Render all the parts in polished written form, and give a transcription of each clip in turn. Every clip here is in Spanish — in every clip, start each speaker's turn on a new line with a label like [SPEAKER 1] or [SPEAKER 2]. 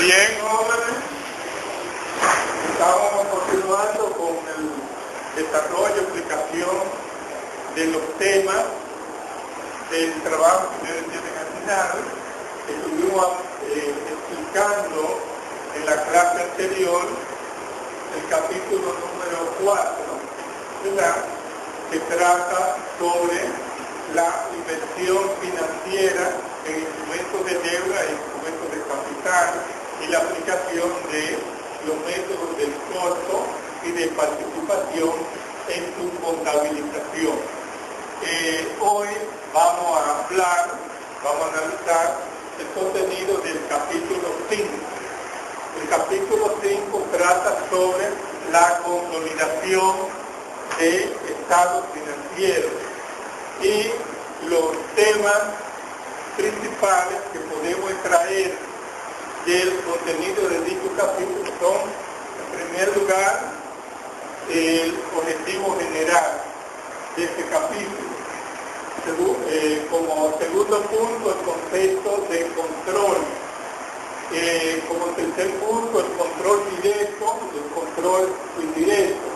[SPEAKER 1] Bien, jóvenes, estábamos continuando con el desarrollo y aplicación de los temas del trabajo que ustedes tienen asignado. Estuvimos explicando en la clase anterior el capítulo número 4, ¿verdad?, que trata sobre la inversión financiera en instrumentos de deuda e instrumentos de capital y la aplicación de los métodos del costo y de participación en su contabilización. Hoy vamos a analizar el contenido del capítulo 5. El capítulo 5 trata sobre la consolidación de estados financieros y los temas principales que podemos extraer del contenido de dicho capítulo son, en primer lugar, el objetivo general de este capítulo. Como segundo punto, el concepto de control. Como tercer punto, el control directo y el control indirecto.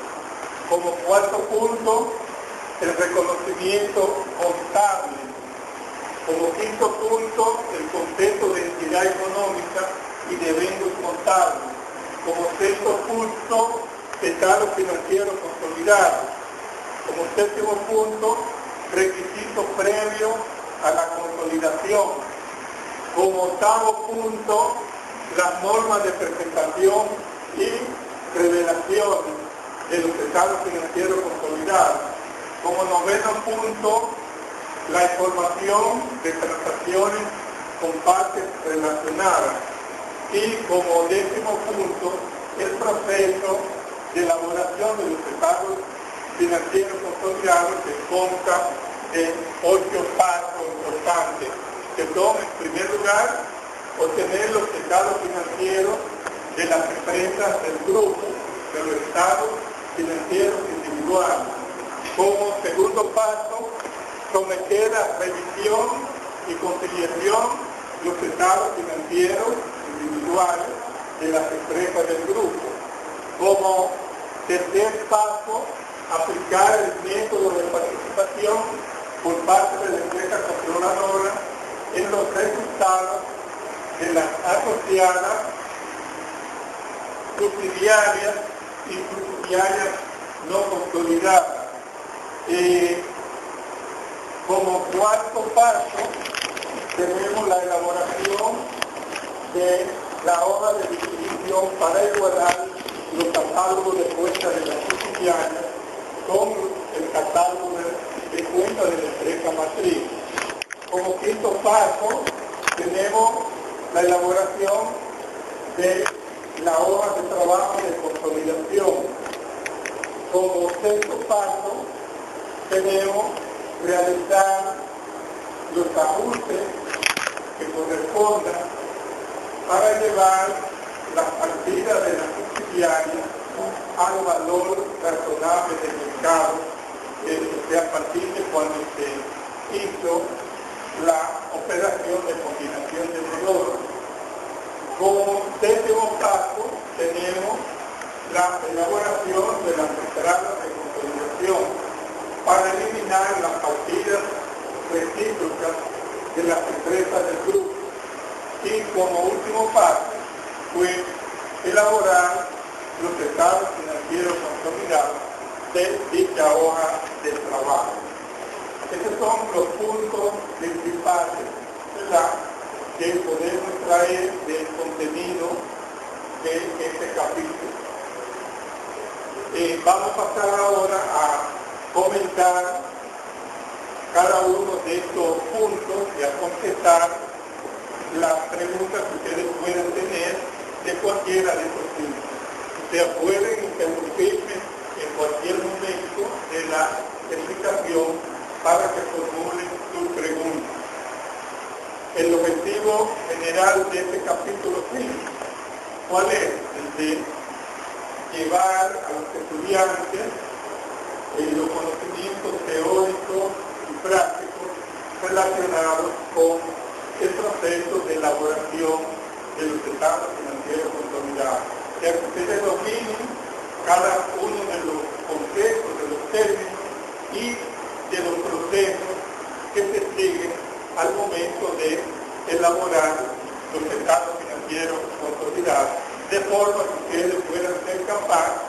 [SPEAKER 1] Como cuarto punto, el reconocimiento contable. Como quinto punto, el concepto de entidad económica y de eventos contables. Como sexto punto, estados financieros consolidados. Como séptimo punto, requisitos previos a la consolidación. Como octavo punto, las normas de presentación y revelación de los estados financieros consolidados. Como noveno punto, la información de transacciones con partes relacionadas. Y como décimo punto, el proceso de elaboración de los estados financieros consolidados que consta en 8 pasos importantes, que son, en primer lugar, obtener los estados financieros de las empresas del grupo, de los estados financieros individuales. Como segundo paso, someter a revisión y conciliación los estados financieros individuales de las empresas del grupo. Como tercer paso, aplicar el método de participación por parte de la empresa controladora en los resultados de las asociadas, subsidiarias y subsidiarias no consolidadas. Como cuarto paso, tenemos la elaboración de la hoja de distribución para igualar los catálogos de cuentas de las subsidiarias con el catálogo de cuentas de la empresa matriz. Como quinto paso, tenemos la elaboración de la hoja de trabajo de consolidación. Como sexto paso, tenemos realizar los ajustes que correspondan para llevar las partidas de las subsidiarias al valor razonable del mercado, o sea, a partir de cuando se hizo la operación de combinación de valor. Como décimo paso, tenemos la elaboración de las entradas de consolidación para eliminar las partidas recíprocas de las empresas del grupo. Y como último paso, fue elaborar los estados financieros consolidados de dicha hoja de trabajo. Estos son los puntos principales, ¿verdad?, que podemos traer del contenido de este capítulo. Vamos a pasar ahora a comentar cada uno de estos puntos y a contestar las preguntas que ustedes puedan tener de cualquiera de estos puntos. Ustedes pueden interrumpirme en cualquier momento de la explicación para que formulen sus preguntas. El objetivo general de este capítulo 5, ¿cuál es? El de llevar a los estudiantes los conocimientos teóricos y prácticos relacionados con el proceso de elaboración de los estados financieros consolidados. Que ustedes dominen cada uno de los conceptos, de los términos y de los procesos que se siguen al momento de elaborar los estados financieros consolidados, de forma que ustedes puedan ser capaces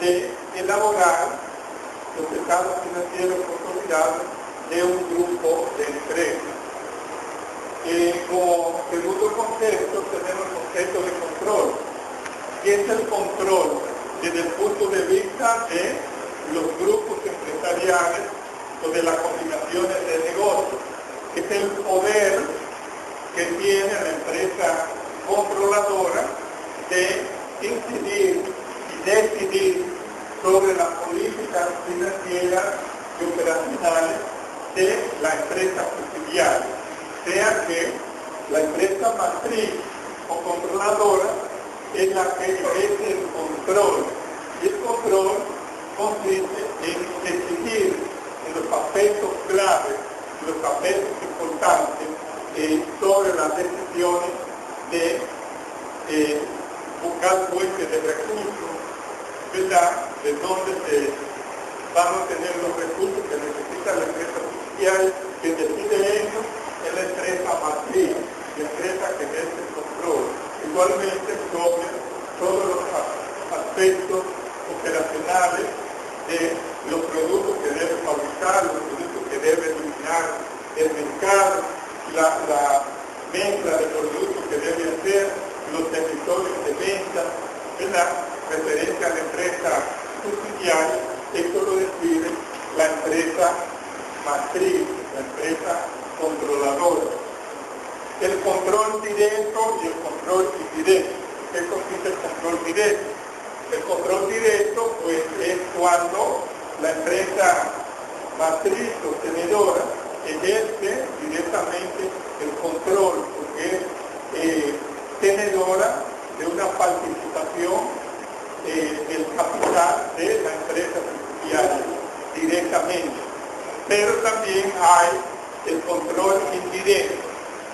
[SPEAKER 1] de elaborar los estados financieros consolidados de un grupo de empresas. Como segundo concepto tenemos el concepto de control, que es el control desde el punto de vista de los grupos empresariales o de las combinaciones de negocios, que es el poder que tiene la empresa controladora de incidir y decidir sobre las políticas financieras y operacionales de la empresa subsidiaria, sea que la empresa matriz o controladora es la que ejerce el control. Y el control consiste en decidir en los aspectos claves, en los aspectos importantes sobre las decisiones de buscar fuentes de recursos, ¿verdad?, de dónde se van a obtener los recursos que necesita la empresa subsidiaria. Que decide eso es la empresa matriz, la empresa que ejerce el control. Igualmente sobre todos los aspectos operacionales de los productos que debe fabricar, los productos que debe eliminar del mercado, la mezcla de productos que debe hacer, los territorios de venta, ¿verdad?, referente a la empresa subsidiaria. Esto lo decide la empresa matriz, la empresa controladora. El control directo y el control indirecto. ¿Qué consiste el control directo? El control directo, pues, es cuando la empresa matriz o tenedora ejerce directamente el control, porque es tenedora de una participación del capital de la empresa subsidiaria directamente. Pero también hay el control indirecto,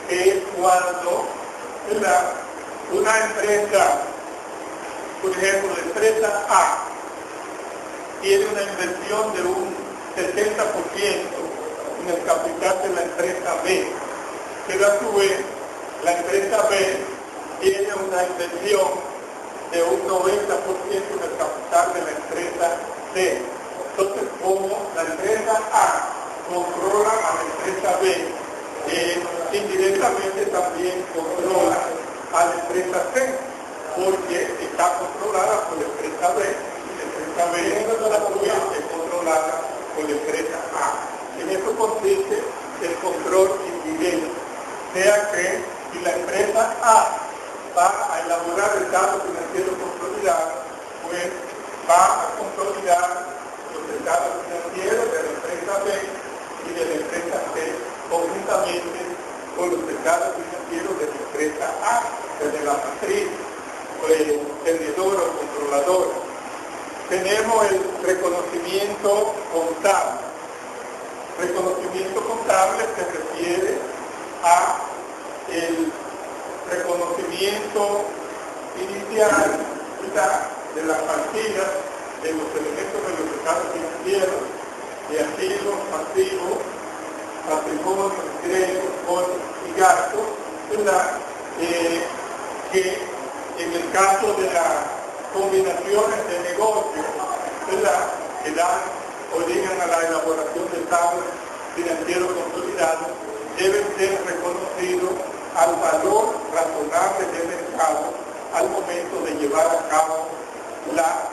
[SPEAKER 1] que es cuando, ¿verdad?, una empresa, por ejemplo, la empresa A, tiene una inversión de un 70% en el capital de la empresa B, pero a su vez la empresa B tiene una inversión de un 90% en el capital de la empresa C. Entonces, como la empresa A controla a la empresa B, indirectamente también controla a la empresa C, porque está controlada por la empresa B, y la empresa B es controlada por la empresa A. En eso consiste el control indirecto, sea que si la empresa A va a elaborar el dato financiero consolidado, pues va a consolidar los estados financieros de la empresa B y de la empresa C conjuntamente con los estados financieros de la empresa A, desde la matriz, tenedora o controladora. Tenemos el reconocimiento contable. Reconocimiento contable se refiere a el reconocimiento inicial, ¿verdad?, de las partidas, de los elementos de los estados financieros, de activos, pasivos, patrimonios, ingresos, costos y gastos, ¿verdad?, que en el caso de las combinaciones de negocios, ¿verdad?, que dan origen a la elaboración de estados financieros consolidados, deben ser reconocidos al valor razonable del mercado al momento de llevar a cabo la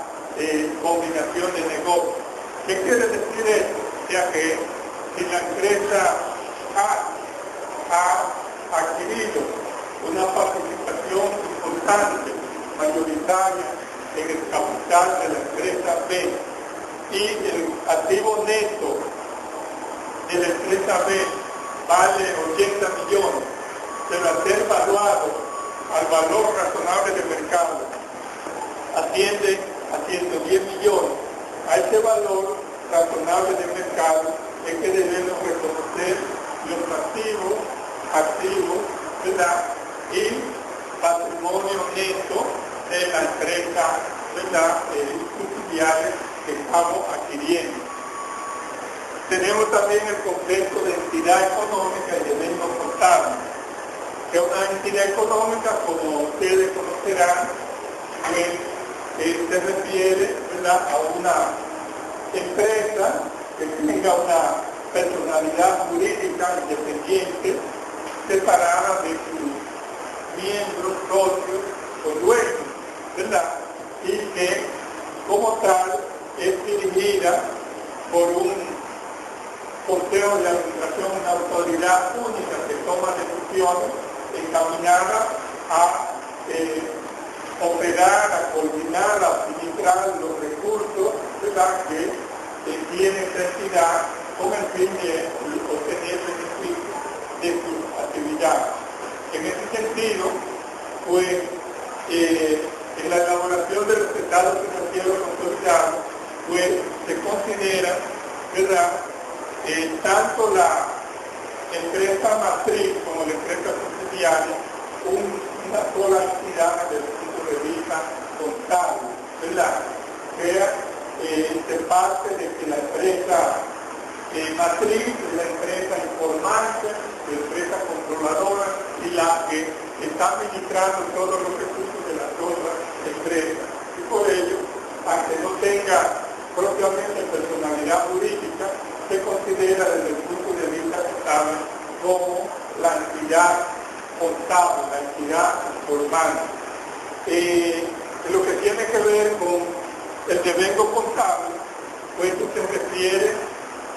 [SPEAKER 1] combinación de negocios. ¿Qué quiere decir esto? O sea que si la empresa A ha adquirido una participación importante, mayoritaria, en el capital de la empresa B, y el activo neto de la empresa B vale 80 millones, pero al ser valuado al valor razonable del mercado asciende a 110 millones. A ese valor razonable del mercado es que debemos reconocer los activos, ¿verdad?, y patrimonio neto de la empresa, ¿verdad?, subsidiaria que estamos adquiriendo. Tenemos también el concepto de entidad económica y de devengo contable, que es una entidad económica, como ustedes conocerán, pues, se refiere, ¿verdad?, a una empresa que tenga una personalidad jurídica independiente, separada de sus miembros, socios o dueños, ¿verdad?, y que como tal es dirigida por un consejo de administración, una autoridad única que toma decisiones encaminadas a operar, a coordinar, a administrar los recursos, ¿verdad?, que tiene esta entidad con el fin de obtener beneficios de sus actividades. En ese sentido, pues, en la elaboración de los estados financieros consolidados, pues, se considera, ¿verdad?, tanto la empresa matriz como la empresa subsidiaria una sola entidad desde el punto de vista contable, ¿verdad? Se parte de que la empresa matriz es la empresa informante, la empresa controladora y la que está administrando todos los recursos de las otras empresas. Y por ello, aunque no tenga propiamente personalidad jurídica, se considera desde el punto de vista contable como la entidad contable, la entidad informante. En lo que tiene que ver con el devengo contable, pues esto se refiere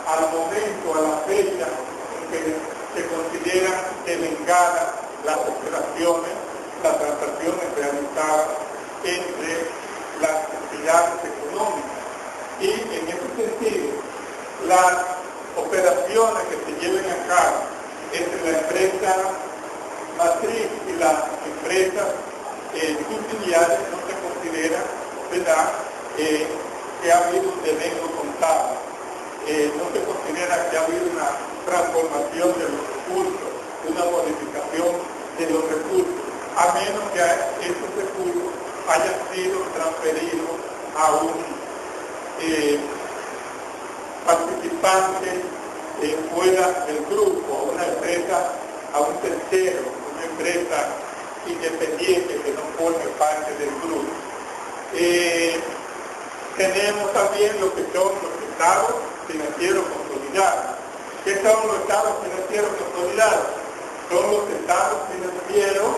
[SPEAKER 1] al momento, a la fecha en que se consideran devengadas las operaciones, las transacciones realizadas entre las entidades económicas. Y en ese sentido, las operaciones que se lleven a cabo entre la empresa matriz y las empresas subsidiarias no se considera, ¿verdad?, que ha habido un devengo contable. No se considera que ha habido una transformación de los recursos, una modificación de los recursos, a menos que esos recursos hayan sido transferidos a un participante fuera del grupo, a una empresa, a un tercero, una empresa independiente que no forme parte del grupo. Tenemos también lo que son los estados financieros consolidados. ¿Qué son los estados financieros consolidados? Son los estados financieros,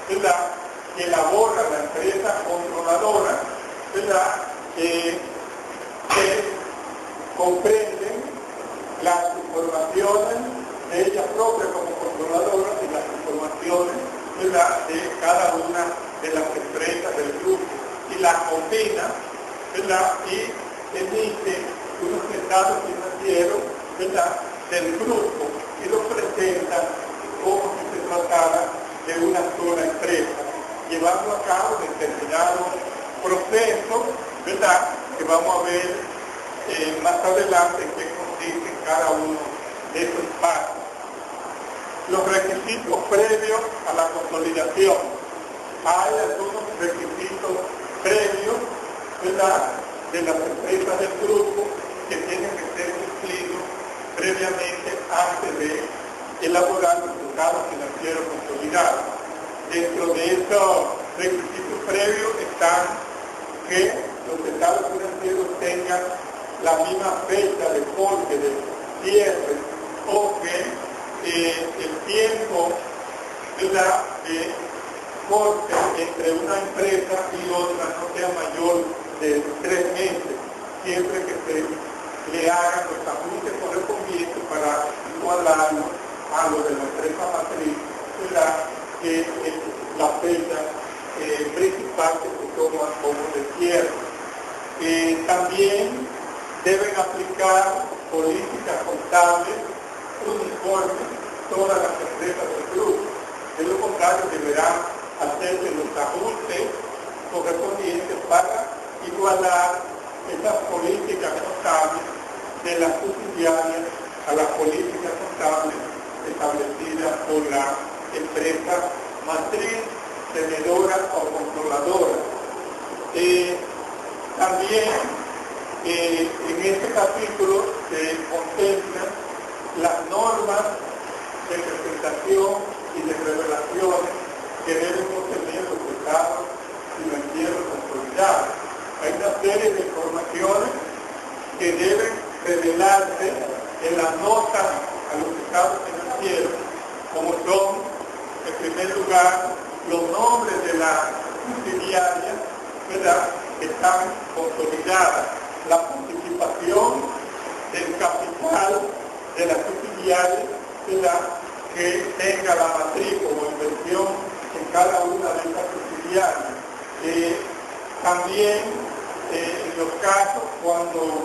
[SPEAKER 1] ¿verdad?, que elabora la empresa controladora, ¿verdad?, que comprenden las informaciones de ella propia como controladora y las informaciones, ¿verdad?, de cada una de las empresas del grupo, y las combina, ¿verdad?, y emite unos estados financieros, ¿verdad?, del grupo y los presenta como si se tratara de una sola empresa, llevando a cabo determinados procesos, ¿verdad?, que vamos a ver más adelante en qué consiste cada uno de esos pasos. Los requisitos previos a la consolidación. Hay algunos requisitos previos, ¿verdad?, de las empresas del grupo que tienen que ser cumplidos previamente antes de elaborar los estados financieros consolidados. Dentro de estos requisitos previos están que los estados financieros tengan la misma fecha de corte, de cierre, o que el tiempo, ¿verdad?, de corte entre una empresa y otra no sea mayor de 3 meses, siempre que se le hagan los ajustes correspondientes para igualarlo a lo de la empresa matriz, ¿verdad?, que es la fecha principal que se toma como de cierre. También deben aplicar políticas contables uniformes todas las empresas del grupo. De lo contrario, deberán hacerse los ajustes correspondientes para igualar esas políticas contables de las subsidiarias a las políticas contables establecidas por la empresa matriz tenedora o controladora. También en este capítulo se contemplan las normas de representación y de revelaciones que deben contener los estados financieros consolidados. Hay una serie de informaciones que deben revelarse en las notas a los estados financieros, como son, en primer lugar, los nombres de las subsidiarias, ¿verdad?, que están consolidadas, la participación del capital de las subsidiarias, ¿verdad?, que tenga la matriz como inversión en cada una de estas subsidiarias. También en los casos cuando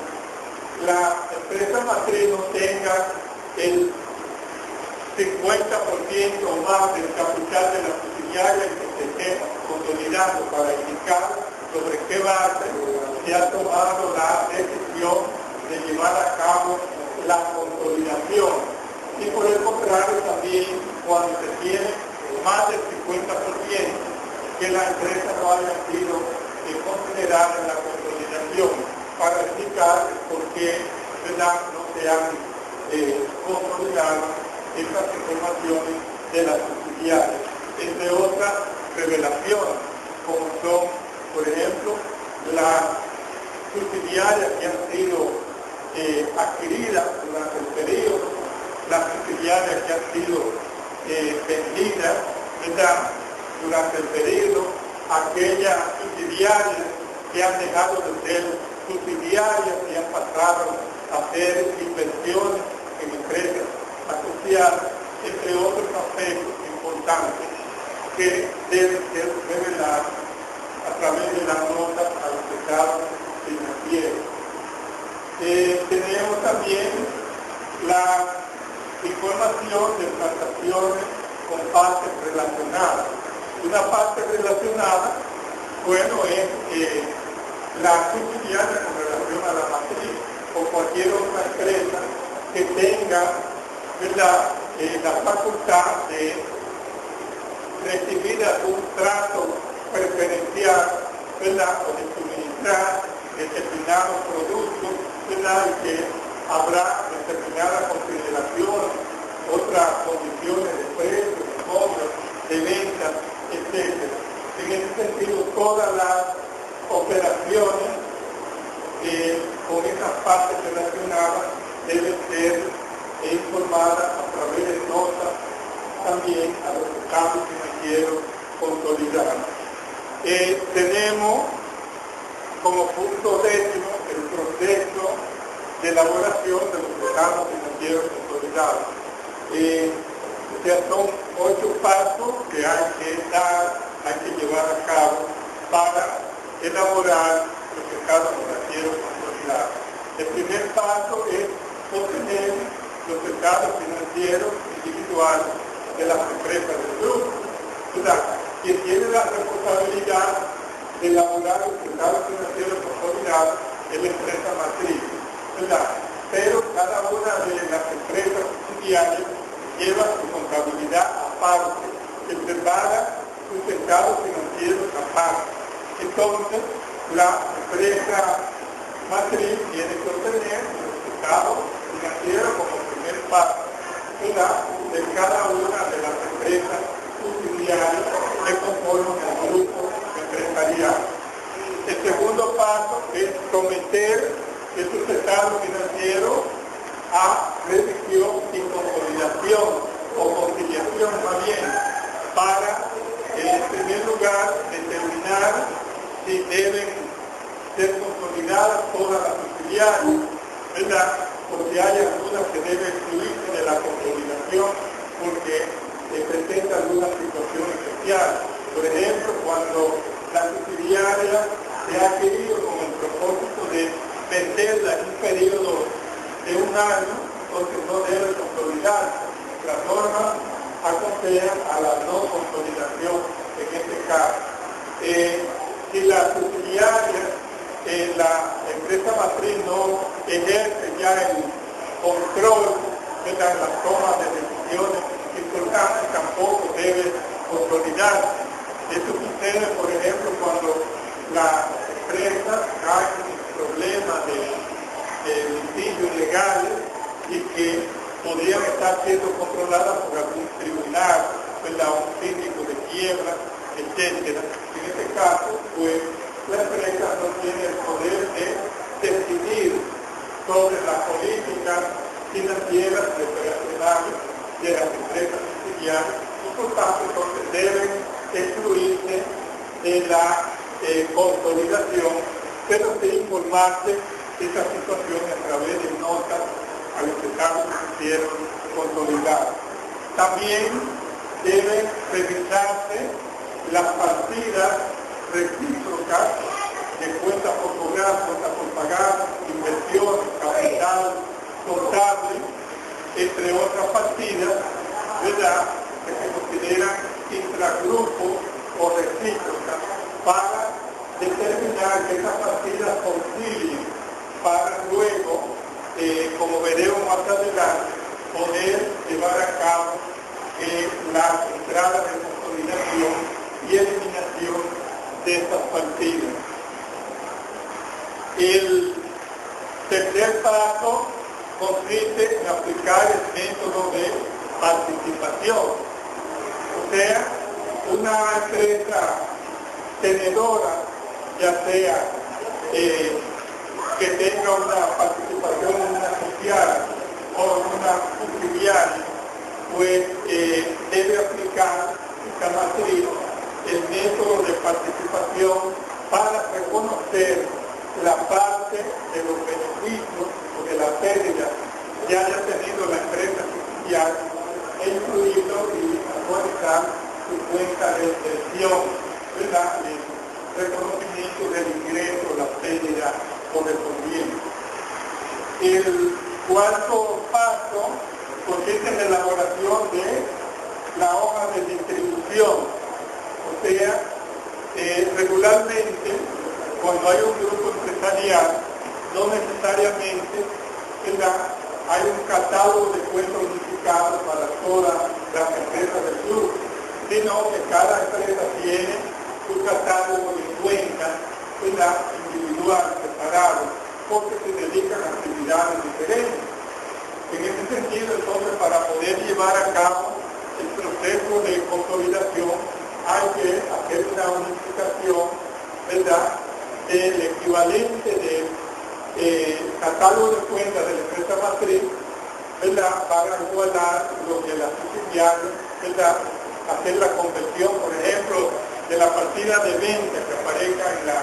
[SPEAKER 1] la empresa matriz no tenga el 50% o más del capital de la subsidiaria que se esté consolidando, para indicar sobre qué base se ha tomado la decisión de llevar a cabo la consolidación. Y por el contrario también cuando se tiene más del 50% que la empresa no haya sido considerada en la consolidación, para explicar por qué, ¿verdad?, no se han consolidado estas informaciones de las subsidiarias, entre otras revelaciones, como son, por ejemplo, las subsidiarias que han sido adquiridas durante el periodo, las subsidiarias que han sido vendidas, ¿verdad?, durante el periodo, aquellas subsidiarias que han dejado de ser subsidiarias y han pasado a hacer inversiones en empresas asociadas, entre otros aspectos importantes que deben ser revelados a través de las notas a los estados financieros. Tenemos también la información de transacciones con partes relacionadas. Una parte relacionada, bueno, es la subsidiaria con relación a la matriz o cualquier otra empresa que tenga, ¿verdad?, la facultad de recibir algún trato preferencial, ¿verdad?, o de suministrar determinados productos, ¿verdad?, y que habrá determinadas consideraciones, otras condiciones de precio, de compra, de venta, etc. En ese sentido, todas las operaciones con esas partes relacionadas deben ser informadas a través de notas también a los estados financieros consolidados. Tenemos como punto décimo el proceso de elaboración de los estados financieros consolidados. O sea, son 8 pasos que hay que dar, hay que llevar a cabo para elaborar los estados financieros consolidados. El primer paso es obtener los estados financieros individuales de las empresas del grupo. O sea, quien tiene la responsabilidad de elaborar los estados financieros consolidados es la empresa matriz, ¿verdad? Pero cada una de las empresas subsidiarias lleva su contabilidad aparte, que separa sus estados financieros aparte. Entonces, la empresa matriz tiene que obtener los estados financieros como primer paso, ¿verdad?, de cada una de las empresas subsidiarias que conforman el grupo empresarial. El segundo paso es someter esos estados financieros a revisión y consolidación, o conciliación más bien, para, en primer lugar, determinar si deben ser consolidadas todas las subsidiarias, ¿verdad?, porque hay algunas que deben excluirse de la consolidación porque presenta alguna situación especial. Por ejemplo, cuando la subsidiaria se ha adquirido con el propósito de venderla en un periodo de un año, entonces no debe consolidarse. Las normas aconsejan a la no consolidación en este caso. Si la subsidiaria, la empresa matriz no ejerce ya el control de las tomas de decisiones importantes, tampoco debe consolidarse. Esto sucede, por ejemplo, cuando las empresas caen en problemas de litigios legales y que podrían estar siendo controladas por algún tribunal, ¿verdad? Un síndico de quiebra, etcétera. En este caso, pues, la empresa no tiene el poder de decidir sobre la política financiera y operacional de las empresas subsidiarias y por tanto entonces deben excluirse de la consolidación, pero sí informarse de esa situación a través de notas a los estados financieros consolidados. También deben revisarse las partidas recíprocas de cuentas por cobrar, cuentas por pagar, inversiones, capital, contable, entre otras partidas, ¿verdad?, que se consideran intragrupo o recíprocas, para determinar que esas partidas concilien para luego, como veremos más adelante, poder llevar a cabo las entradas de consolidación y eliminación de estas partidas. El tercer paso consiste en aplicar el método de participación. O sea, una empresa tenedora, ya sea que tenga una participación en una social o en una subsidiaria, pues debe aplicar esta matriz, el método de participación, para reconocer la parte de los beneficios o de la pérdida que haya tenido la empresa subsidiaria e incluirlo y actualizar su cuenta de inversión, ¿verdad?, el reconocimiento del ingreso, la pérdida correspondiente. El cuarto paso consiste en la elaboración de la hoja de distribución. O sea, regularmente, cuando hay un grupo empresarial, no necesariamente, ¿verdad?, hay un catálogo de cuentas unificado para todas las empresas del grupo, sino que cada empresa tiene su catálogo de cuentas, ¿verdad?, individual, separado, porque se dedican a actividades diferentes. En ese sentido, entonces, para poder llevar a cabo el proceso de consolidación, hay que hacer una unificación, ¿verdad?, del equivalente del catálogo de cuentas de la empresa matriz, ¿verdad?, para igualar lo que la subsidiaria, ¿verdad?, hacer la conversión, por ejemplo, de la partida de venta que aparezca en la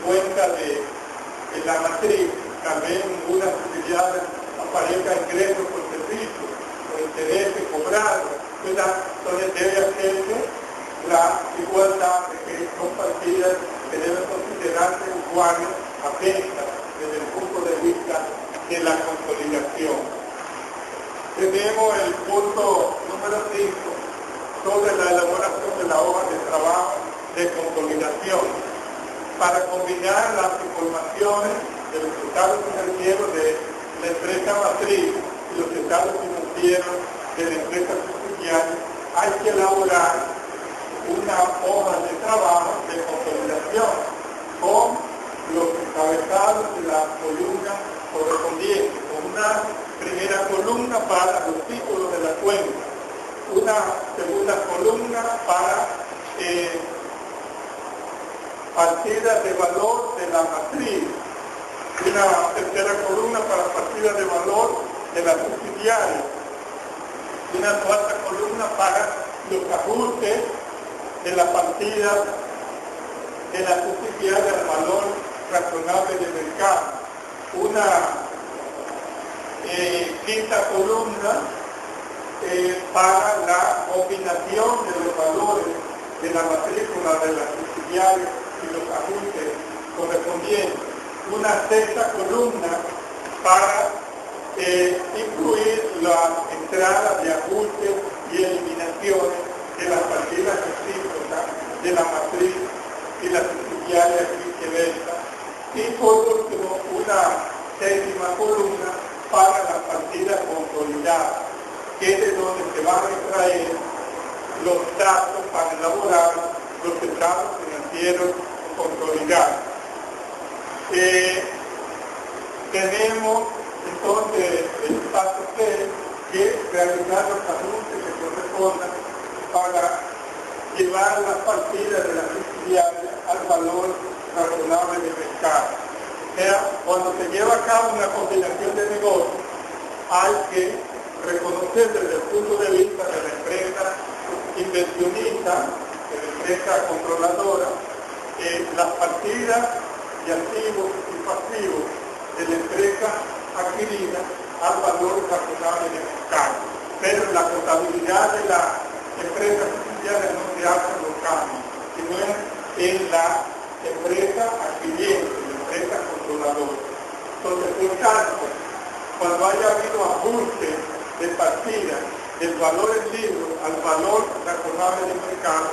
[SPEAKER 1] cuenta de la matriz, también en una subsidiaria aparezca ingresos por servicio, o intereses cobrados, ¿verdad? Entonces debe hacerse la igualdad de que son partidas que deben considerarse iguales a ventas desde el punto de vista de la consolidación. Tenemos el punto número 5 sobre la elaboración de la hoja de trabajo de consolidación para combinar las informaciones de los estados financieros de la empresa matriz y los estados financieros de la empresa subsidiaria. Hay que elaborar una hoja de trabajo de consolidación con los encabezados de la columna correspondiente, con una primera columna para los títulos de la cuenta, una segunda columna para partidas de valor de la matriz, una tercera columna para partidas de valor de la subsidiaria, una cuarta columna para los ajustes de la partida de la subsidiaria al valor razonable de mercado, una quinta columna para la combinación de los valores de la matrícula de la subsidiaria y los ajustes correspondientes, una sexta columna para incluir las entradas de ajustes y eliminaciones de las partidas recíprocas de la matriz y la subsidiaria viceversa, y por último una séptima columna para las partidas consolidadas, que es de donde se van a extraer los datos para elaborar estados financieros consolidados. Tenemos entonces el paso 3, que es realizar los ajustes que correspondan para llevar las partidas de las subsidiarias al valor razonable del mercado. O sea, cuando se lleva a cabo una combinación de negocios, hay que reconocer desde el punto de vista de la empresa inversionista, de la empresa controladora, las partidas de activos y pasivos de la empresa adquirida al valor razonable del mercado. Pero la contabilidad de la empresa subsidiaria no se hace en los cambios, sino en la empresa adquiriente, la empresa controladora. Entonces, por tanto, cuando haya habido ajuste de partida del valor en libro al valor razonable del mercado,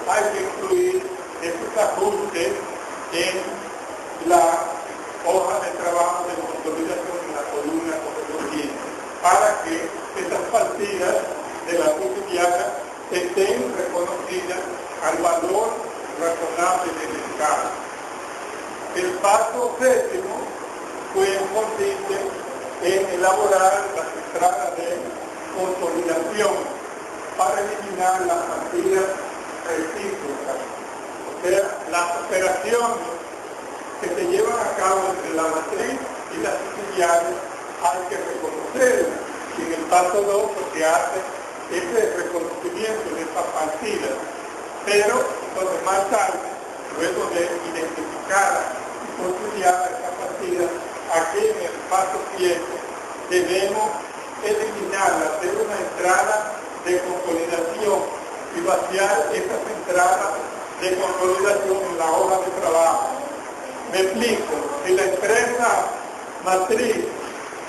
[SPEAKER 1] hay que incluir esos ajustes en la hoja de trabajo de consolidación en la columna correspondiente, para que esas partidas de la subsidiaria estén reconocidas al valor razonable del mercado. El paso 7 consiste en elaborar las entradas de consolidación para eliminar las partidas recíprocas. O sea, las operaciones que se llevan a cabo entre la matriz y la subsidiaria hay que reconocerlas. Y en el paso 2 lo que hace es el reconocimiento de esas partidas. Pero entonces más tarde, luego de identificar y consolidar estas partidas, aquí en el paso 7 debemos eliminarlas, hacer una entrada de consolidación y vaciar esas entradas de consolidación en la hoja de trabajo. Me explico, si la empresa matriz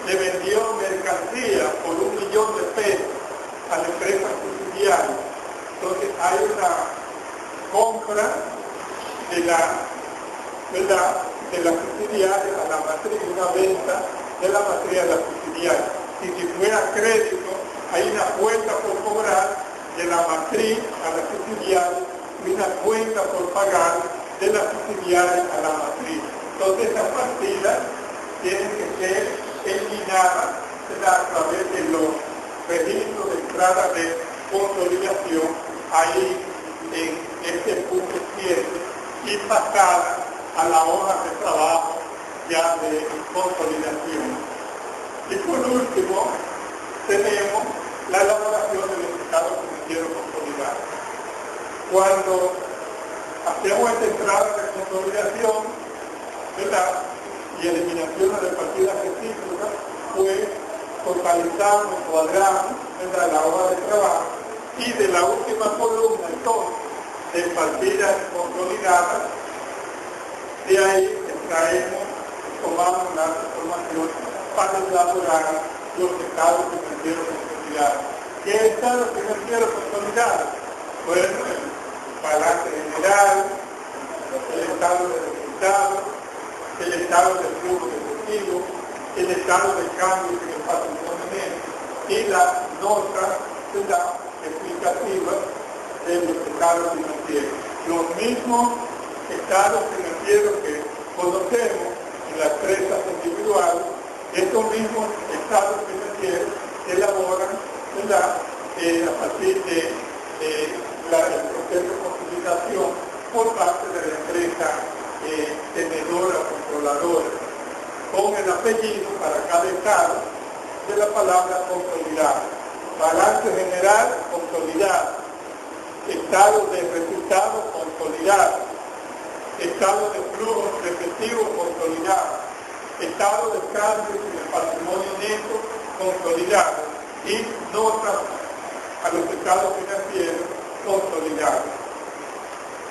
[SPEAKER 1] le vendió mercancía por $1.000.000 a la empresa subsidiaria, entonces hay una compra de la subsidiaria a la matriz, una venta de la matriz a la subsidiaria. Y si fuera crédito, hay una cuenta por cobrar de la matriz a la subsidiaria y una cuenta por pagar de la subsidiaria a la matriz. Entonces esas partidas tienen que ser eliminadas a través de los registros de entrada de consolidación ahí en este punto 7 y pasadas a la hoja de trabajo ya de consolidación. Y por último, tenemos la elaboración de los estados financieros consolidados. Cuando hacemos esta entrada de consolidación, ¿verdad?, y eliminación de partidas recíprocas, pues totalizamos, cuadramos, ¿verdad?, la hoja de trabajo, y de la última columna, entonces, de partidas consolidadas, de ahí extraemos, tomamos las informaciones para elaborar los estados financieros consolidados. ¿Qué estados financieros consolidados? Bueno, el balance general, el estado de resultados, el estado de flujo efectivo, el estado de cambio en el patrimonio neto y las notas explicativas de los estados financieros. Los mismos estados financieros que conocemos en las empresas individuales, estos mismos estados financieros se elaboran a partir de el proceso de consolidación por parte de la empresa tenedora o controladora, con el apellido para cada estado de la palabra consolidado. Balance general consolidado, estado de resultados consolidado, estado de flujo efectivo consolidado, estado de cambio en el patrimonio neto consolidado y notas a los estados financieros consolidados.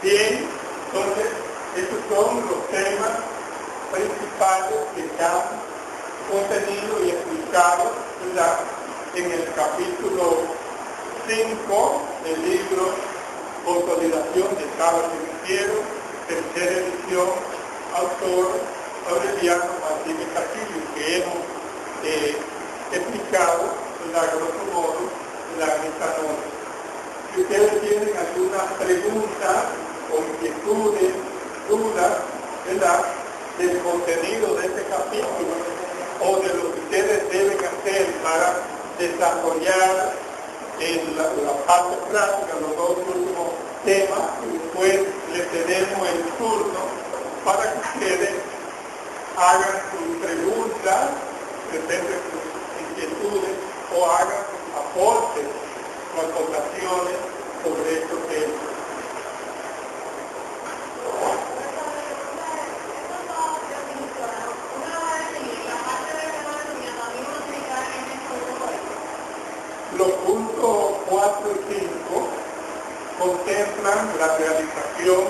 [SPEAKER 1] Bien, entonces, estos son los temas principales que están contenidos y explicados, ¿verdad?, en el capítulo 5 del libro Consolidación de Estados Financieros, tercera edición, autor Aureliano Martínez Castillo, que hemos explicado, a grosso modo, en esta nota. Si ustedes tienen alguna pregunta o inquietudes, dudas, ¿verdad?, del contenido de este capítulo o de lo que ustedes deben hacer para desarrollar la parte práctica, los dos últimos temas, y después les tenemos el turno para que ustedes hagan sus preguntas, presenten sus inquietudes o hagan sus aportes o aportaciones sobre estos temas. Los puntos 4 y 5 contemplan la realización,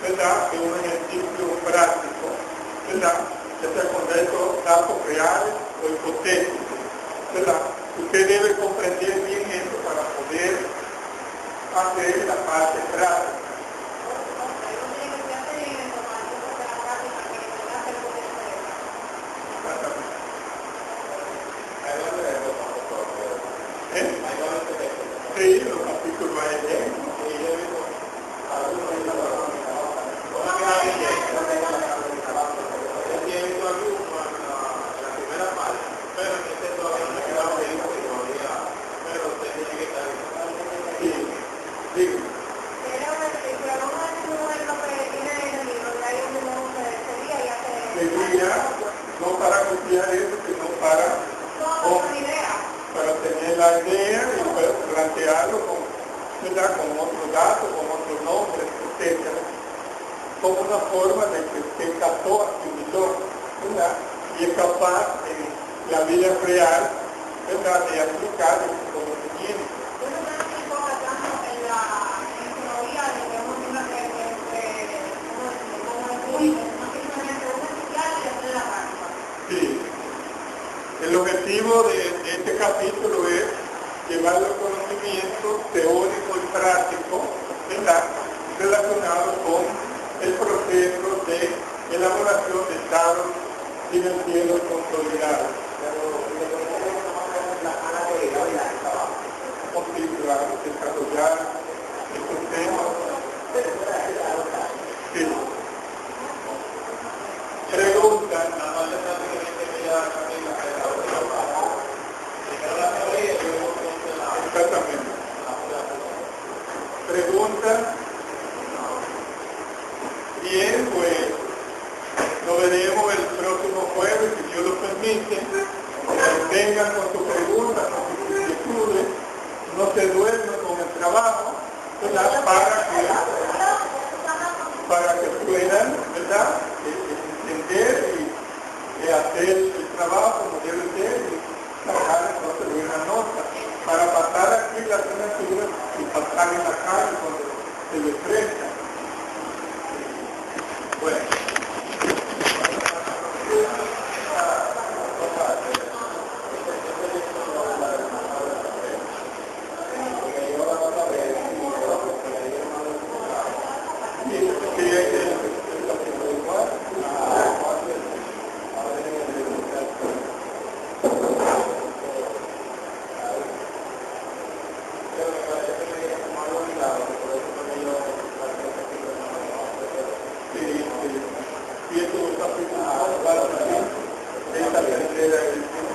[SPEAKER 1] ¿verdad?, de un ejercicio práctico, ¿verdad?, ya sea con estos datos reales o hipotéticos, ¿verdad? Usted debe comprender bien esto para poder hacer la parte práctica. Sí, los capítulos hay dentro. No para copiar eso, sino para tener la idea y plantearlo con otros datos, con otros nombres, etc. Como una forma de que usted captó, asimiló, ¿verdad?, y es capaz en la vida real, ¿verdad?, de aplicar ese conocimiento. Sí. El objetivo de este capítulo es llevar los conocimientos teóricos y prácticos, ¿verdad?, relacionados con el proceso de elaboración de estados financieros consolidados. Desarrollar estos temas. Sí. Preguntan. Exactamente. Preguntan. Bien, pues lo veremos el próximo jueves, si Dios lo permite. Vengan con sus preguntas, con sus inquietudes, no se duerman con el trabajo, ¿verdad?, para que puedan, ¿verdad?, entender y hacer el trabajo como debe ser y sacar entonces buena nota para pasar aquí la asignatura y pasar en la calle cuando se les presta. Bueno. Y esto está esta tercera edición.